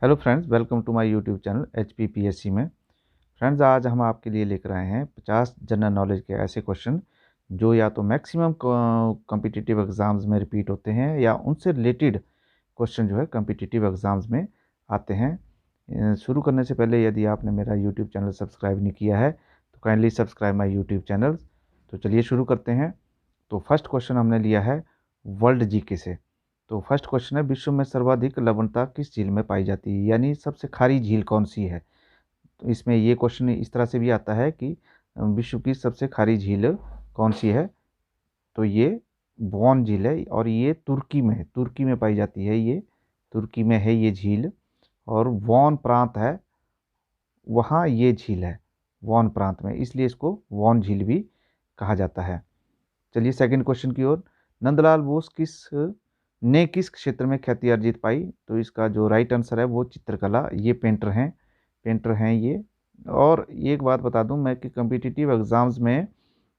Hello friends, welcome to my YouTube channel HPPSC में। Friends, आज हम आपके लिए लेकर आए हैं 50 जनरल नॉलेज के ऐसे क्वेश्चन जो या तो मैक्सिमम कॉम्पिटिटिव एग्जाम्स में रिपीट होते हैं या उनसे रिलेटेड क्वेश्चन जो है कॉम्पिटिटिव एग्जाम्स में आते हैं। शुरू करने से पहले यदि आपने मेरा यूट्यूब चैनल सब्सक्राइब नहीं किया है तो kindly subscribe my YouTube channel. तो चलिए शुरू करते हैं। तो फर्स्ट क्वेश्चन हमने लिया है वर्ल्ड जीके से। तो फर्स्ट क्वेश्चन है, विश्व में सर्वाधिक लवणता किस झील में पाई जाती है, यानी सबसे खारी झील कौन सी है। तो इसमें ये क्वेश्चन इस तरह से भी आता है कि विश्व की सबसे खारी झील कौन सी है। तो ये वॉन झील है और ये तुर्की में है, तुर्की में पाई जाती है। ये तुर्की में है ये झील और वॉन प्रांत है, वहाँ ये झील है वॉन प्रांत में, इसलिए इसको वॉन झील भी कहा जाता है। चलिए सेकंड क्वेश्चन की ओर। नंदलाल बोस ने किस क्षेत्र में ख्याति अर्जित पाई। तो इसका जो राइट आंसर है वो चित्रकला। ये पेंटर हैं ये। और एक बात बता दूं मैं कि कम्पिटिटिव एग्ज़ाम्स में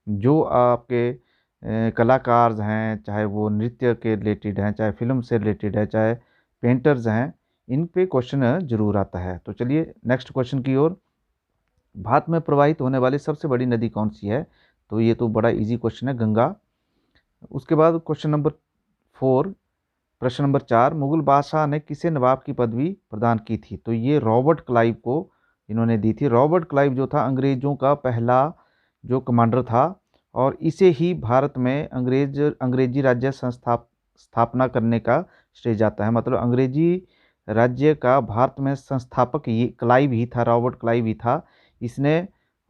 जो आपके कलाकार हैं, चाहे वो नृत्य के रिलेटेड हैं, चाहे फिल्म से रिलेटेड है, चाहे पेंटर्स हैं, इन पे क्वेश्चन जरूर आता है। तो चलिए नेक्स्ट क्वेश्चन की ओर। भारत में प्रवाहित होने वाली सबसे बड़ी नदी कौन सी है। तो ये तो बड़ा इजी क्वेश्चन है, गंगा। उसके बाद क्वेश्चन नंबर 4, प्रश्न नंबर 4, मुगल बादशाह ने किसे नवाब की पदवी प्रदान की थी। तो ये रॉबर्ट क्लाइव को इन्होंने दी थी। रॉबर्ट क्लाइव जो था अंग्रेज़ों का पहला जो कमांडर था और इसे ही भारत में अंग्रेजी राज्य स्थापना करने का श्रेय जाता है। मतलब अंग्रेजी राज्य का भारत में संस्थापक ये क्लाइव ही था, रॉबर्ट क्लाइव ही था। इसने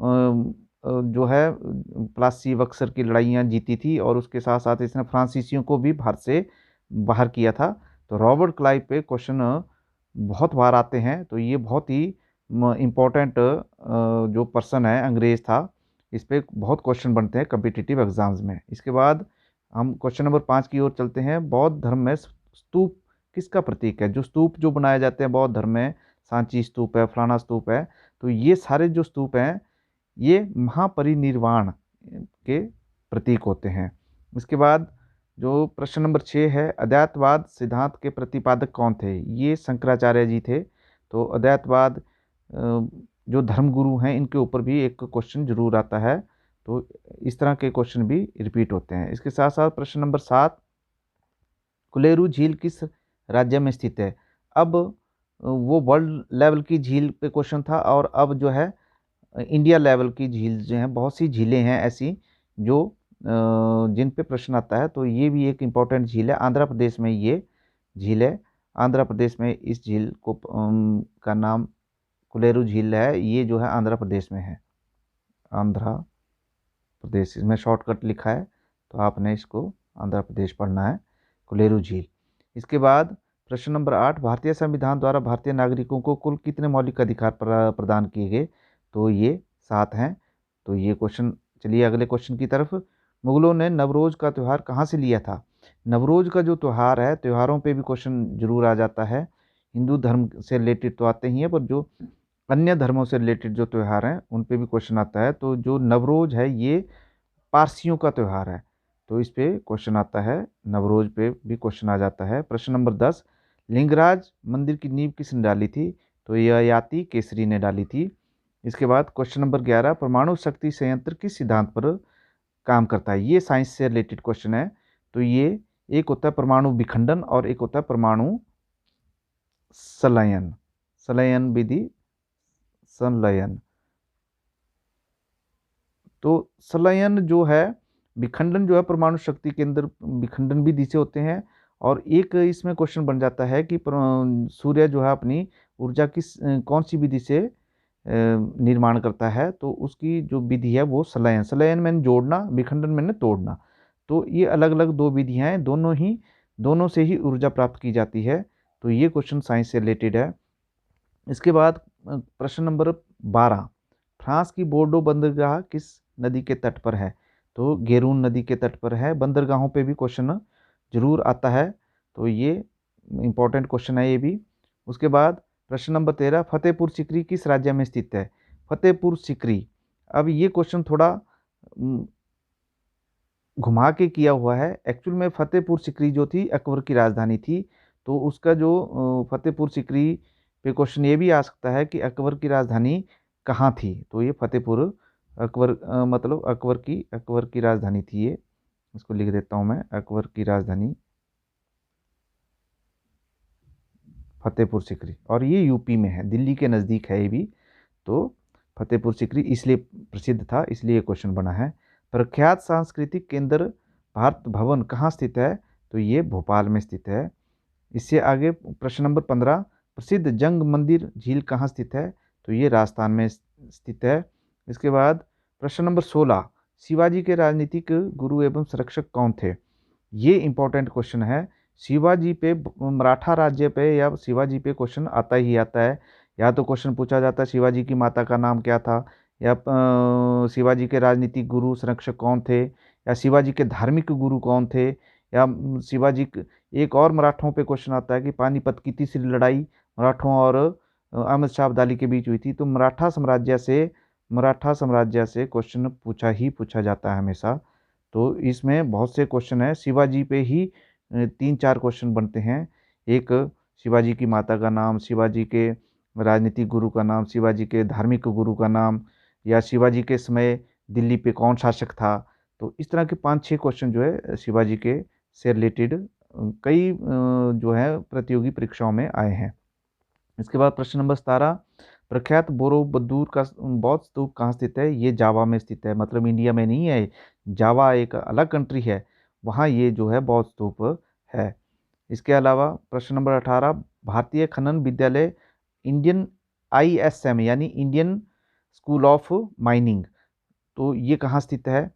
जो है प्लासी बक्सर की लड़ाइयाँ जीती थी और उसके साथ साथ इसने फ्रांसीसियों को भी भारत से बाहर किया था। तो रॉबर्ट क्लाइव पे क्वेश्चन बहुत बार आते हैं। तो ये बहुत ही इम्पोर्टेंट जो पर्सन है, अंग्रेज था, इस पे बहुत क्वेश्चन बनते हैं कम्पिटिटिव एग्जाम्स में। इसके बाद हम क्वेश्चन नंबर 5 की ओर चलते हैं। बौद्ध धर्म में स्तूप किसका प्रतीक है। जो स्तूप जो बनाए जाते हैं बौद्ध धर्म में, सांची स्तूप है, फलाना स्तूप है, तो ये सारे जो स्तूप हैं ये महापरिनिर्वाण के प्रतीक होते हैं। इसके बाद जो प्रश्न नंबर 6 है, अद्वैतवाद सिद्धांत के प्रतिपादक कौन थे। ये शंकराचार्य जी थे। तो अद्वैतवाद जो धर्मगुरु हैं इनके ऊपर भी एक क्वेश्चन जरूर आता है। तो इस तरह के क्वेश्चन भी रिपीट होते हैं। इसके साथ साथ प्रश्न नंबर 7, कुलेरू झील किस राज्य में स्थित है। अब वो वर्ल्ड लेवल की झील पे क्वेश्चन था और अब जो है इंडिया लेवल की झील जो हैं, बहुत सी झीलें हैं ऐसी जो जिन पे प्रश्न आता है। तो ये भी एक इम्पॉर्टेंट झील है, आंध्र प्रदेश में ये झील है। आंध्र प्रदेश में इस झील को का नाम कुलेरू झील है। ये जो है आंध्र प्रदेश में है, आंध्र प्रदेश, इसमें शॉर्टकट लिखा है तो आपने इसको आंध्र प्रदेश पढ़ना है, कुलेरू झील। इसके बाद प्रश्न नंबर 8, भारतीय संविधान द्वारा भारतीय नागरिकों को कुल कितने मौलिक अधिकार प्रदान किए गए। तो ये 7 हैं। तो ये क्वेश्चन, चलिए अगले क्वेश्चन की तरफ। मुगलों ने नवरोज का त्यौहार कहाँ से लिया था। नवरोज का जो त्यौहार है, त्योहारों पे भी क्वेश्चन जरूर आ जाता है। हिंदू धर्म से रिलेटेड तो आते ही हैं, पर जो अन्य धर्मों से रिलेटेड जो त्यौहार हैं उन पे भी क्वेश्चन आता है। तो जो नवरोज है ये पारसियों का त्यौहार है, तो इस पे क्वेश्चन आता है, नवरोज पे भी क्वेश्चन आ जाता है। प्रश्न नंबर 10, लिंगराज मंदिर की नींव किसने डाली थी। तो ययाति केसरी ने डाली थी। इसके बाद क्वेश्चन नंबर 11, परमाणु शक्ति संयंत्र किस सिद्धांत पर काम करता है। ये साइंस से रिलेटेड क्वेश्चन है। तो ये एक होता है परमाणु विखंडन और एक होता है परमाणु संलयन, संलयन विधि, संलयन। तो संलयन जो है, विखंडन जो है परमाणु शक्ति के अंदर विखंडन विधि से होते हैं। और एक इसमें क्वेश्चन बन जाता है कि सूर्य जो है अपनी ऊर्जा किस कौन सी विधि से निर्माण करता है। तो उसकी जो विधि है वो संलयन, संलयन मैंने जोड़ना, विखंडन मैंने तोड़ना। तो ये अलग अलग दो विधियां हैं, दोनों से ही ऊर्जा प्राप्त की जाती है। तो ये क्वेश्चन साइंस से रिलेटेड है। इसके बाद प्रश्न नंबर 12, फ्रांस की बोर्डो बंदरगाह किस नदी के तट पर है। तो गेरून नदी के तट पर है। बंदरगाहों पे भी क्वेश्चन जरूर आता है, तो ये इंपॉर्टेंट क्वेश्चन है ये भी। उसके बाद प्रश्न नंबर 13, फतेहपुर सीकरी किस राज्य में स्थित है। फतेहपुर सीकरी, अब ये क्वेश्चन थोड़ा घुमा के किया हुआ है। एक्चुअल में फतेहपुर सीकरी जो थी अकबर की राजधानी थी। तो उसका जो फतेहपुर सीकरी पे क्वेश्चन ये भी आ सकता है कि अकबर की राजधानी कहाँ थी, तो ये फतेहपुर अकबर मतलब अकबर की राजधानी थी ये। इसको लिख देता हूँ मैं, अकबर की राजधानी फतेहपुर सीकरी, और ये यूपी में है, दिल्ली के नज़दीक है ये भी। तो फतेहपुर सीकरी इसलिए प्रसिद्ध था, इसलिए क्वेश्चन बना है। प्रख्यात सांस्कृतिक केंद्र भारत भवन कहाँ स्थित है, तो ये भोपाल में स्थित है। इससे आगे प्रश्न नंबर 15, प्रसिद्ध जंग मंदिर झील कहाँ स्थित है, तो ये राजस्थान में स्थित है। इसके बाद प्रश्न नंबर 16, शिवाजी के राजनीतिक गुरु एवं संरक्षक कौन थे, ये इंपॉर्टेंट क्वेश्चन है। शिवाजी पे, मराठा राज्य पे या शिवाजी पे क्वेश्चन आता ही आता है। या तो क्वेश्चन पूछा जाता है शिवाजी की माता का नाम क्या था, या शिवाजी के राजनीतिक गुरु संरक्षक कौन थे, या शिवाजी के धार्मिक गुरु कौन थे, या एक और मराठों पे क्वेश्चन आता है कि पानीपत की तीसरी लड़ाई मराठों और अहमद शाह अब्दाली के बीच हुई थी। तो मराठा साम्राज्य से क्वेश्चन पूछा जाता है हमेशा। तो इसमें बहुत से क्वेश्चन है, शिवाजी पे ही 3-4 क्वेश्चन बनते हैं। एक, शिवाजी की माता का नाम, शिवाजी के राजनीतिक गुरु का नाम, शिवाजी के धार्मिक गुरु का नाम, या शिवाजी के समय दिल्ली पे कौन शासक था। तो इस तरह के 5-6 क्वेश्चन जो है शिवाजी के से रिलेटेड कई जो है प्रतियोगी परीक्षाओं में आए हैं। इसके बाद प्रश्न नंबर 17, प्रख्यात बोरोबुदूर का बौद्ध स्तूप कहाँ स्थित है, ये जावा में स्थित है, मतलब इंडिया में नहीं है, जावा एक अलग कंट्री है, वहाँ ये जो है बौद्ध स्तूप है। इसके अलावा प्रश्न नंबर 18, भारतीय खनन विद्यालय इंडियन ISM यानी इंडियन स्कूल ऑफ माइनिंग, तो ये कहाँ स्थित है,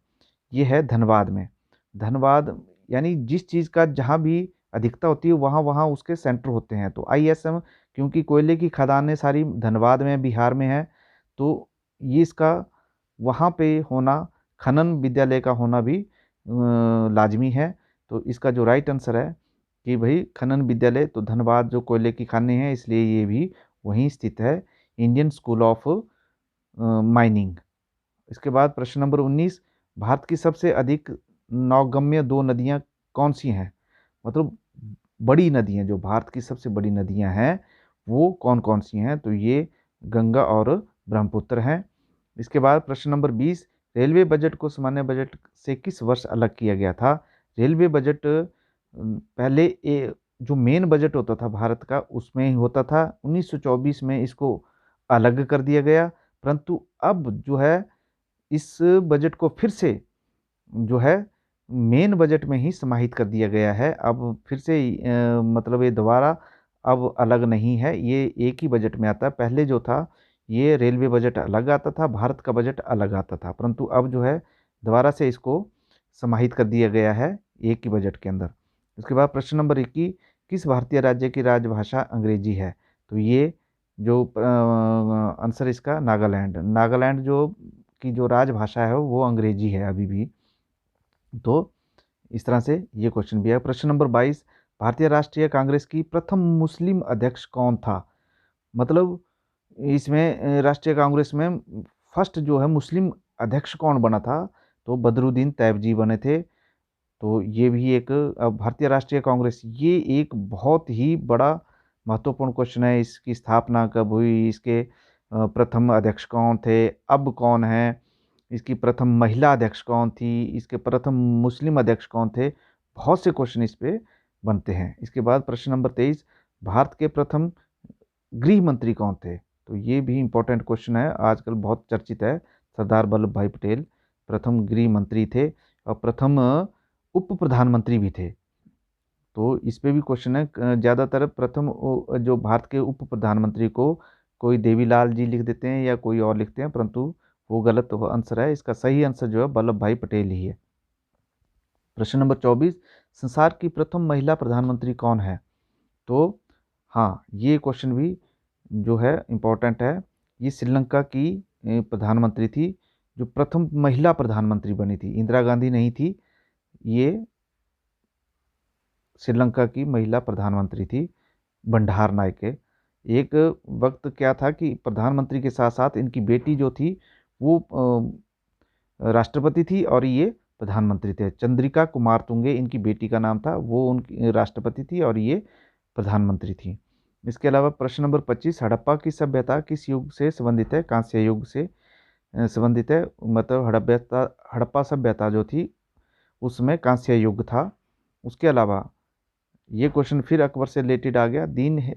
ये है धनबाद में। धनबाद यानी जिस चीज़ का जहाँ भी अधिकता होती है वहाँ वहाँ उसके सेंटर होते हैं। तो ISM, क्योंकि कोयले की खदानें सारी धनबाद में, बिहार में है, तो ये इसका वहाँ पे होना, खनन विद्यालय का होना भी लाजमी है। तो इसका जो राइट आंसर है कि भाई खनन विद्यालय, तो धनबाद जो कोयले की खानें हैं इसलिए ये भी वहीं स्थित है, इंडियन स्कूल ऑफ माइनिंग। इसके बाद प्रश्न नंबर 19, भारत की सबसे अधिक नौगम्य 2 नदियाँ कौन सी हैं, मतलब बड़ी नदियाँ, जो भारत की सबसे बड़ी नदियाँ हैं वो कौन कौन सी हैं, तो ये गंगा और ब्रह्मपुत्र हैं। इसके बाद प्रश्न नंबर 20, रेलवे बजट को सामान्य बजट से किस वर्ष अलग किया गया था। रेलवे बजट पहले जो मेन बजट होता था भारत का उसमें ही होता था, 1924 में इसको अलग कर दिया गया, परंतु अब जो है इस बजट को फिर से जो है मेन बजट में ही समाहित कर दिया गया है। अब फिर से मतलब ये दोबारा अब अलग नहीं है, ये एक ही बजट में आता है। पहले जो था ये रेलवे बजट अलग आता था, भारत का बजट अलग आता था, परंतु अब जो है दोबारा से इसको समाहित कर दिया गया है एक ही बजट के अंदर। उसके बाद प्रश्न नंबर 21, किस भारतीय राज्य की राजभाषा अंग्रेजी है, तो ये जो आंसर इसका नागालैंड, नागालैंड जो राजभाषा है वो अंग्रेजी है अभी भी। तो इस तरह से ये क्वेश्चन भी है। प्रश्न नंबर 22, भारतीय राष्ट्रीय कांग्रेस की प्रथम मुस्लिम अध्यक्ष कौन था, मतलब इसमें राष्ट्रीय कांग्रेस में फर्स्ट जो है मुस्लिम अध्यक्ष कौन बना था, तो बदरुद्दीन तैयबजी बने थे। तो ये भी एक भारतीय राष्ट्रीय कांग्रेस, ये एक बहुत ही बड़ा महत्वपूर्ण क्वेश्चन है। इसकी स्थापना कब हुई, इसके प्रथम अध्यक्ष कौन थे, अब कौन है, इसकी प्रथम महिला अध्यक्ष कौन थी, इसके प्रथम मुस्लिम अध्यक्ष कौन थे, बहुत से क्वेश्चन इस पे बनते हैं। इसके बाद प्रश्न नंबर 23, भारत के प्रथम गृह मंत्री कौन थे, तो ये भी इम्पोर्टेंट क्वेश्चन है, आजकल बहुत चर्चित है। सरदार वल्लभ भाई पटेल प्रथम गृह मंत्री थे और प्रथम उप प्रधानमंत्री भी थे। तो इस पे भी क्वेश्चन है, ज़्यादातर प्रथम जो भारत के उप प्रधानमंत्री को कोई देवीलाल जी लिख देते हैं या कोई और लिखते हैं, परंतु वो गलत आंसर है। इसका सही आंसर जो है वल्लभ भाई पटेल ही है। प्रश्न नंबर 24, संसार की प्रथम महिला प्रधानमंत्री कौन है, तो हाँ ये क्वेश्चन भी जो है इम्पोर्टेंट है। ये श्रीलंका की प्रधानमंत्री थी, जो प्रथम महिला प्रधानमंत्री बनी थी, इंदिरा गांधी नहीं थी, ये श्रीलंका की महिला प्रधानमंत्री थी, भंडार नायके। एक वक्त क्या था कि प्रधानमंत्री के साथ साथ इनकी बेटी जो थी वो राष्ट्रपति थी और ये प्रधानमंत्री थे। चंद्रिका कुमार तुंगे इनकी बेटी का नाम था, वो उनकी राष्ट्रपति थी और ये प्रधानमंत्री थी। इसके अलावा प्रश्न नंबर 25, हड़प्पा की सभ्यता किस युग से संबंधित है? कांस्य युग से संबंधित है। मतलब हड़प्पा सभ्यता जो थी उसमें कांस्य युग था। उसके अलावा ये क्वेश्चन फिर अकबर से रिलेटेड आ गया।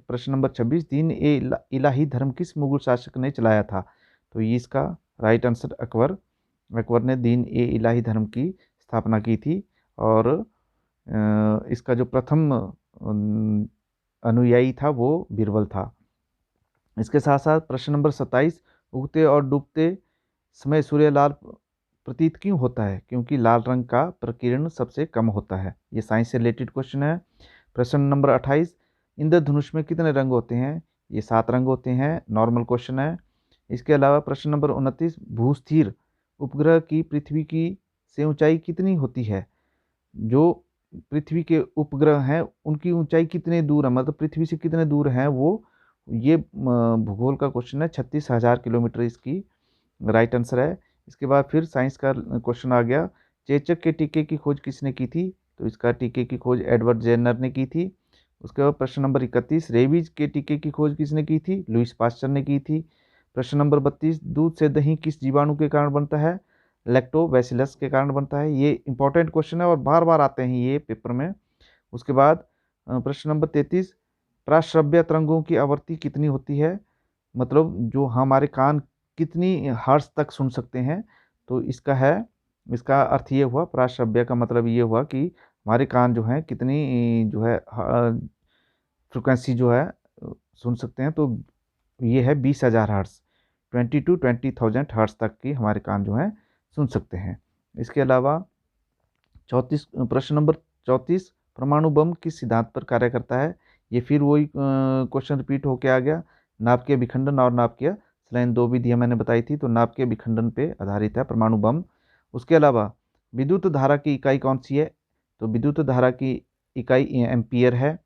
प्रश्न नंबर 26, दीन ए इलाही धर्म किस मुगल शासक ने चलाया था? तो ये इसका राइट आंसर अकबर। अकबर ने दीन ए इलाही धर्म की स्थापना की थी और इसका जो प्रथम अनुयायी था वो बीरबल था। इसके साथ साथ प्रश्न नंबर 27, उगते और डूबते समय सूर्य लाल प्रतीत क्यों होता है? क्योंकि लाल रंग का प्रकीर्ण सबसे कम होता है। ये साइंस से रिलेटेड क्वेश्चन है। प्रश्न नंबर 28, इंद्रधनुष में कितने रंग होते हैं? ये 7 रंग होते हैं। नॉर्मल क्वेश्चन है। इसके अलावा प्रश्न नंबर 29, भूस्थिर उपग्रह की पृथ्वी की से ऊंचाई कितनी होती है? जो पृथ्वी के उपग्रह हैं उनकी ऊंचाई कितने दूर है, मतलब पृथ्वी से कितने दूर हैं वो, ये भूगोल का क्वेश्चन है। 36,000 किलोमीटर इसकी राइट आंसर है। इसके बाद फिर साइंस का क्वेश्चन आ गया। चेचक के टीके की खोज किसने की थी? तो इसका टीके की खोज एडवर्ड जेनर ने की थी। उसके बाद प्रश्न नंबर 31, रेबीज के टीके की खोज किसने की थी? लुईस पास्चर ने की थी। प्रश्न नंबर 32, दूध से दही किस जीवाणु के कारण बनता है? लैक्टोबैसिलस के कारण बनता है। ये इंपॉर्टेंट क्वेश्चन है और बार बार आते हैं ये पेपर में। उसके बाद प्रश्न नंबर 33, प्राश्रव्य तरंगों की आवृत्ति कितनी होती है? मतलब जो हमारे कान कितनी हर्ट्ज तक सुन सकते हैं? तो इसका अर्थ ये हुआ, प्राश्रव्य का मतलब ये हुआ कि हमारे कान जो हैं कितनी जो है फ्रिक्वेंसी जो है सुन सकते हैं। तो ये है 20,000 हर्ट्ज, 20,000 हर्ट्ज तक की हमारे कान जो हैं सुन सकते हैं। इसके अलावा 34, प्रश्न नंबर 34, परमाणु बम किस सिद्धांत पर कार्य करता है? ये फिर वही क्वेश्चन रिपीट होके आ गया। नाभिकीय विखंडन और नाभिकीय संलयन, दो विधियां मैंने बताई थी, तो नाभिकीय विखंडन पे आधारित है परमाणु बम। उसके अलावा विद्युत धारा की इकाई कौन सी है? तो विद्युत धारा की इकाई एम्पियर है।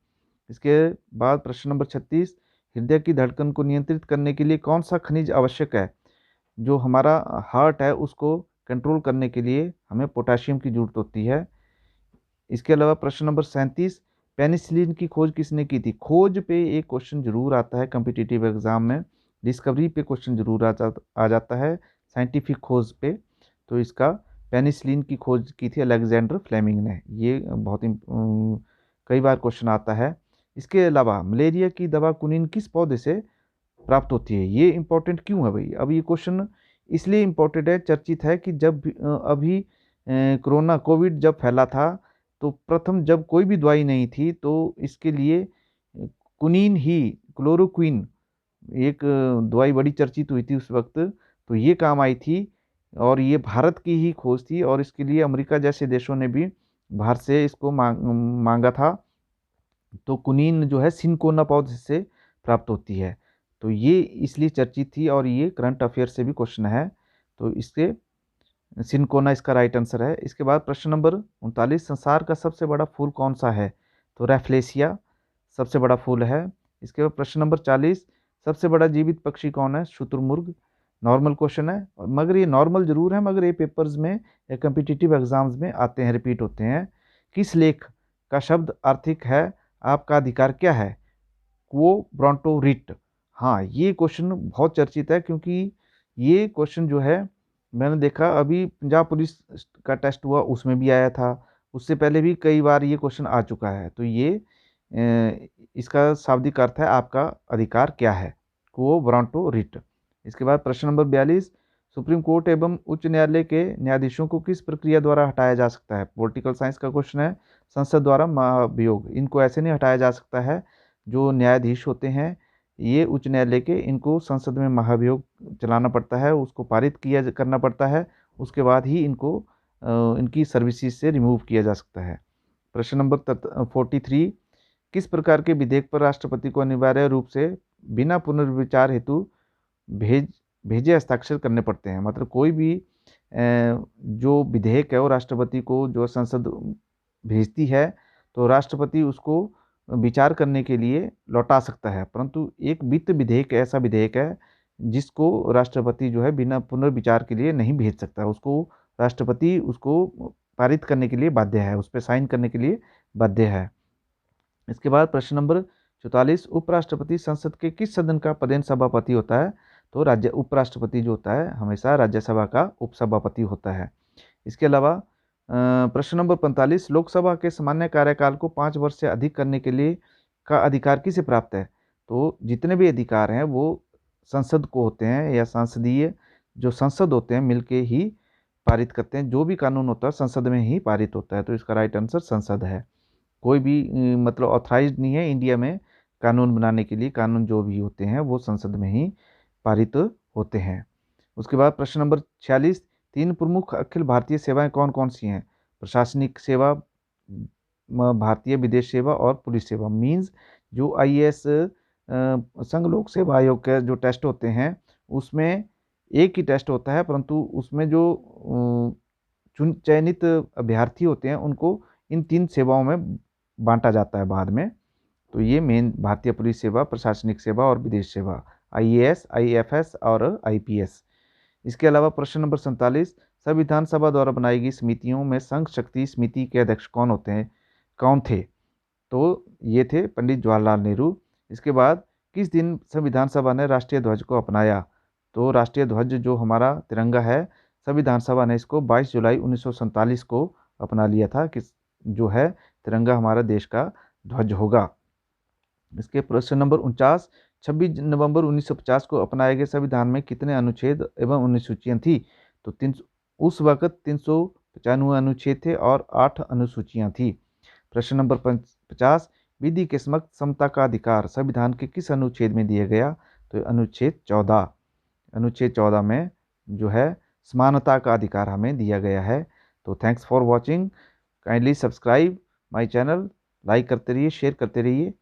इसके बाद प्रश्न नंबर 36, हृदय की धड़कन को नियंत्रित करने के लिए कौन सा खनिज आवश्यक है? जो हमारा हार्ट है उसको कंट्रोल करने के लिए हमें पोटाशियम की जरूरत होती है। इसके अलावा प्रश्न नंबर 37, पेनिसिलिन की खोज किसने की थी? खोज पे एक क्वेश्चन जरूर आता है कम्पिटिटिव एग्जाम में, डिस्कवरी पे क्वेश्चन जरूर आ जाता है, साइंटिफिक खोज पे। तो इसका पेनिसिलिन की खोज की थी अलेक्जेंडर फ्लेमिंग ने। ये बहुत कई बार क्वेश्चन आता है। इसके अलावा मलेरिया की दवा कुनिन किस पौधे से प्राप्त होती है? ये इंपॉर्टेंट क्यों है भाई? अब ये क्वेश्चन इसलिए इंपॉर्टेंट है, चर्चित है कि जब अभी कोरोना कोविड जब फैला था तो प्रथम जब कोई भी दवाई नहीं थी तो इसके लिए कुनीन ही, क्लोरोक्विन एक दवाई बड़ी चर्चित हुई थी उस वक्त, तो ये काम आई थी और ये भारत की ही खोज थी और इसके लिए अमेरिका जैसे देशों ने भी भारत से इसको मांगा था। तो कुनीन जो है सिनकोना पौधे से प्राप्त होती है। तो ये इसलिए चर्चित थी और ये करंट अफेयर से भी क्वेश्चन है। तो इसके सिनकोना इसका राइट आंसर है। इसके बाद प्रश्न नंबर 39, संसार का सबसे बड़ा फूल कौन सा है? तो रैफ्लेसिया सबसे बड़ा फूल है। इसके बाद प्रश्न नंबर 40, सबसे बड़ा जीवित पक्षी कौन है? शुतुरमुर्ग। नॉर्मल क्वेश्चन है मगर ये नॉर्मल जरूर है, मगर ये पेपर्स में या कम्पिटिटिव एग्जाम्स में आते हैं, रिपीट होते हैं। किस लेख का शब्द आर्थिक है? आपका अधिकार क्या है? क्वो ब्रॉन्टो रिट। हाँ, ये क्वेश्चन बहुत चर्चित है क्योंकि ये क्वेश्चन जो है मैंने देखा अभी पंजाब पुलिस का टेस्ट हुआ उसमें भी आया था, उससे पहले भी कई बार ये क्वेश्चन आ चुका है। तो ये इसका शाब्दिक अर्थ है आपका अधिकार क्या है, क्वो ब्रॉन्टो रिट। इसके बाद प्रश्न नंबर 42, सुप्रीम कोर्ट एवं उच्च न्यायालय के न्यायाधीशों को किस प्रक्रिया द्वारा हटाया जा सकता है? पॉलिटिकल साइंस का क्वेश्चन है। संसद द्वारा महाभियोग, इनको ऐसे नहीं हटाया जा सकता है। जो न्यायाधीश होते हैं ये उच्च न्यायालय के, इनको संसद में महाभियोग चलाना पड़ता है, उसको पारित करना पड़ता है, उसके बाद ही इनको इनकी सर्विसेज से रिमूव किया जा सकता है। प्रश्न नंबर 43, किस प्रकार के विधेयक पर राष्ट्रपति को अनिवार्य रूप से बिना पुनर्विचार हेतु भेजे हस्ताक्षर करने पड़ते हैं? मतलब कोई भी जो विधेयक है वो राष्ट्रपति को जो संसद भेजती है तो राष्ट्रपति उसको विचार करने के लिए लौटा सकता है, परंतु एक वित्त विधेयक ऐसा विधेयक है जिसको राष्ट्रपति जो है बिना पुनर्विचार के लिए नहीं भेज सकता। उसको राष्ट्रपति उसको पारित करने के लिए बाध्य है, उस पर साइन करने के लिए बाध्य है। इसके बाद प्रश्न नंबर 44 उपराष्ट्रपति संसद के किस सदन का पदेन सभापति होता है? तो राज्य उपराष्ट्रपति जो होता है हमेशा राज्यसभा का उपसभापति होता है। इसके अलावा प्रश्न नंबर 45, लोकसभा के सामान्य कार्यकाल को 5 वर्ष से अधिक करने के लिए का अधिकार किसे प्राप्त है? तो जितने भी अधिकार हैं वो संसद को होते हैं, या सांसदीय जो संसद होते हैं मिलके ही पारित करते हैं। जो भी कानून होता है संसद में ही पारित होता है, तो इसका राइट आंसर संसद है। कोई भी मतलब ऑथराइज्ड नहीं है इंडिया में कानून बनाने के लिए। कानून जो भी होते हैं वो संसद में ही पारित होते हैं। उसके बाद प्रश्न नंबर 46, 3 प्रमुख अखिल भारतीय सेवाएं कौन कौन सी हैं? प्रशासनिक सेवा, भारतीय विदेश सेवा और पुलिस सेवा। मीन्स जो आईएएस संघ लोक सेवा आयोग के जो टेस्ट होते हैं उसमें एक ही टेस्ट होता है, परंतु उसमें जो चयनित अभ्यर्थी होते हैं उनको इन 3 सेवाओं में बांटा जाता है बाद में। तो ये मेन भारतीय पुलिस सेवा, प्रशासनिक सेवा और विदेश सेवा, आईएएस, आईएफएस और आईपीएस। इसके अलावा प्रश्न नंबर 47, संविधान सभा द्वारा बनाई गई समितियों में संघ शक्ति समिति के अध्यक्ष कौन थे? तो ये थे पंडित जवाहरलाल नेहरू। इसके बाद किस दिन संविधान सभा ने राष्ट्रीय ध्वज को अपनाया? तो राष्ट्रीय ध्वज जो हमारा तिरंगा है, संविधान सभा ने इसको 22 जुलाई 1947 को अपना लिया था कि जो है तिरंगा हमारा देश का ध्वज होगा। इसके प्रश्न नंबर 49, 26 नवंबर 1950 को अपनाए गए संविधान में कितने अनुच्छेद एवं अनुसूचियां थी? तो उस वक्त 395 अनुच्छेद थे और 8 अनुसूचियां थी। प्रश्न नंबर 50, विधि के समक्ष समता का अधिकार संविधान के किस अनुच्छेद में दिया गया? तो अनुच्छेद 14। अनुच्छेद 14 में जो है समानता का अधिकार हमें दिया गया है। तो thanks for watching, kindly subscribe my channel, like करते रहिए, शेयर करते रहिए।